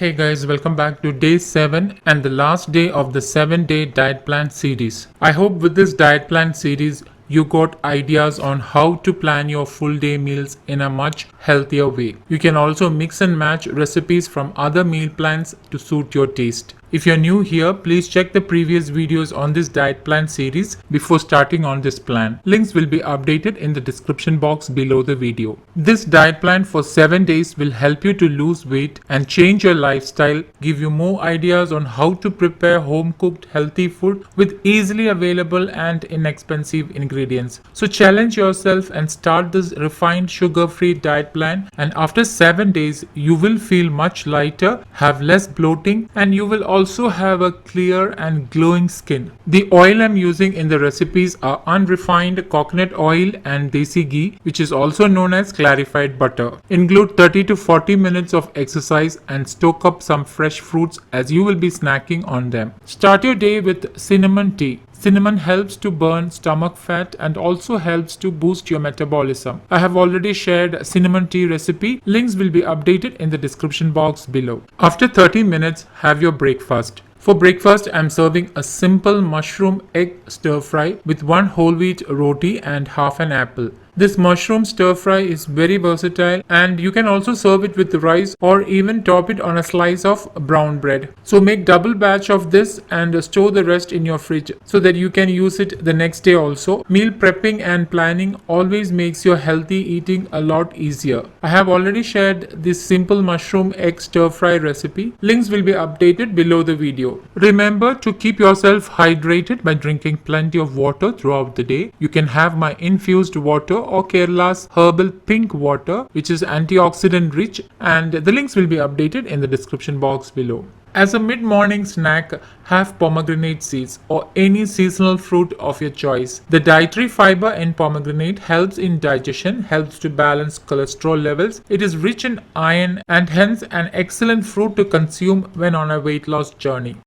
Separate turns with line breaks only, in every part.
Hey guys, welcome back to day 7 and the last day of the 7-day diet plan series. I hope with this diet plan series you got ideas on how to plan your full day meals in a much healthier way. You can also mix and match recipes from other meal plans to suit your taste. If you're new here, please check the previous videos on this diet plan series before starting on this plan. Links will be updated in the description box below the video. This diet plan for 7 days will help you to lose weight and change your lifestyle, give you more ideas on how to prepare home cooked healthy food with easily available and inexpensive ingredients. So challenge yourself and start this refined sugar-free diet plan, and after 7 days you will feel much lighter, have less bloating, and you will also have a clear and glowing skin. The oil I'm using in the recipes are unrefined coconut oil and desi ghee, which is also known as clarified butter. Include 30 to 40 minutes of exercise and stoke up some fresh fruits as you will be snacking on them. Start your day with cinnamon tea. Cinnamon helps to burn stomach fat and also helps to boost your metabolism. I have already shared cinnamon tea recipe. Links will be updated in the description box below. After 30 minutes, have your breakfast. For breakfast, I am serving a simple mushroom egg stir fry with 1 whole wheat roti and half an apple. This mushroom stir fry is very versatile and you can also serve it with rice or even top it on a slice of brown bread. So make double batch of this and store the rest in your fridge so that you can use it the next day also. Meal prepping and planning always makes your healthy eating a lot easier. I have already shared this simple mushroom egg stir fry recipe. Links will be updated below the video. Remember to keep yourself hydrated by drinking plenty of water throughout the day. You can have my infused water or Kerala's herbal pink water, which is antioxidant rich, and the links will be updated in the description box below. As a mid-morning snack, have pomegranate seeds or any seasonal fruit of your choice. The dietary fiber in pomegranate helps in digestion, helps to balance cholesterol levels. It is rich in iron and hence an excellent fruit to consume when on a weight loss journey.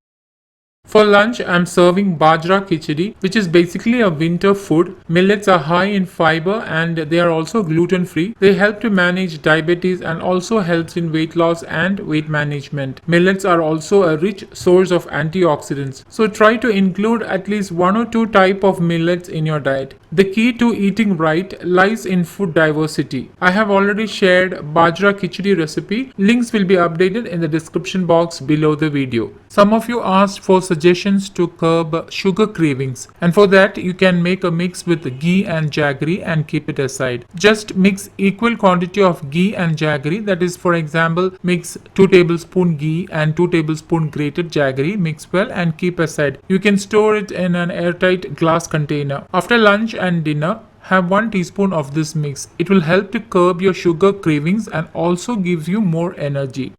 For lunch, I am serving bajra khichdi, which is basically a winter food. Millets are high in fiber and they are also gluten-free. They help to manage diabetes and also helps in weight loss and weight management. Millets are also a rich source of antioxidants. So try to include at least 1 or 2 types of millets in your diet. The key to eating right lies in food diversity. I have already shared bajra khichdi recipe. Links will be updated in the description box below the video. Some of you asked for suggestions to curb sugar cravings, and for that you can make a mix with ghee and jaggery and keep it aside. Just mix equal quantity of ghee and jaggery, that is, for example, mix 2 tablespoon ghee and 2 tablespoon grated jaggery, mix well and keep aside. You can store it in an airtight glass container. After lunch and dinner, have 1 teaspoon of this mix. It will help to curb your sugar cravings and also gives you more energy.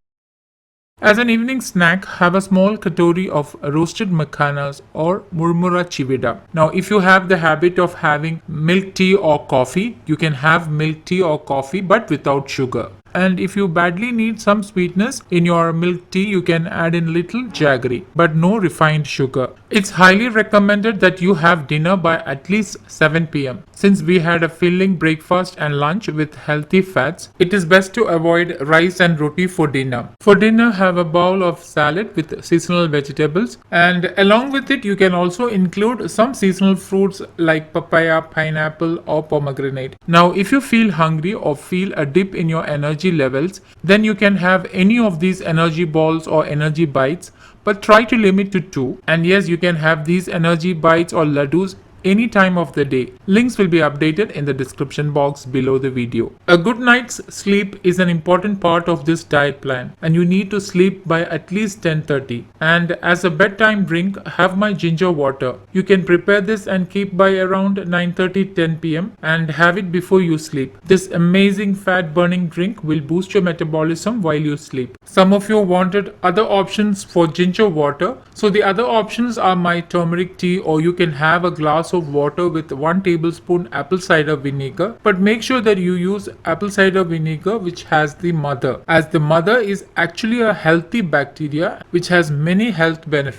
As an evening snack, have a small katori of roasted makhanas or murmura chivida. Now, if you have the habit of having milk tea or coffee, you can have milk tea or coffee but without sugar. And if you badly need some sweetness in your milk tea, you can add in little jaggery, but no refined sugar. It's highly recommended that you have dinner by at least 7 p.m. Since we had a filling breakfast and lunch with healthy fats, it is best to avoid rice and roti for dinner. For dinner, have a bowl of salad with seasonal vegetables, and along with it, you can also include some seasonal fruits like papaya, pineapple, or pomegranate. Now, if you feel hungry or feel a dip in your energy levels, then you can have any of these energy balls or energy bites, but try to limit to 2. And yes, you can have these energy bites or laddus any time of the day. Links will be updated in the description box below the video. A good night's sleep is an important part of this diet plan, and you need to sleep by at least 10:30. And as a bedtime drink, have my ginger water. You can prepare this and keep by around 9:30-10 p.m. and have it before you sleep. This amazing fat burning drink will boost your metabolism while you sleep. Some of you wanted other options for ginger water, so the other options are my turmeric tea, or you can have a glass of water with 1 tablespoon apple cider vinegar, but make sure that you use apple cider vinegar which has the mother, as the mother is actually a healthy bacteria which has many health benefits.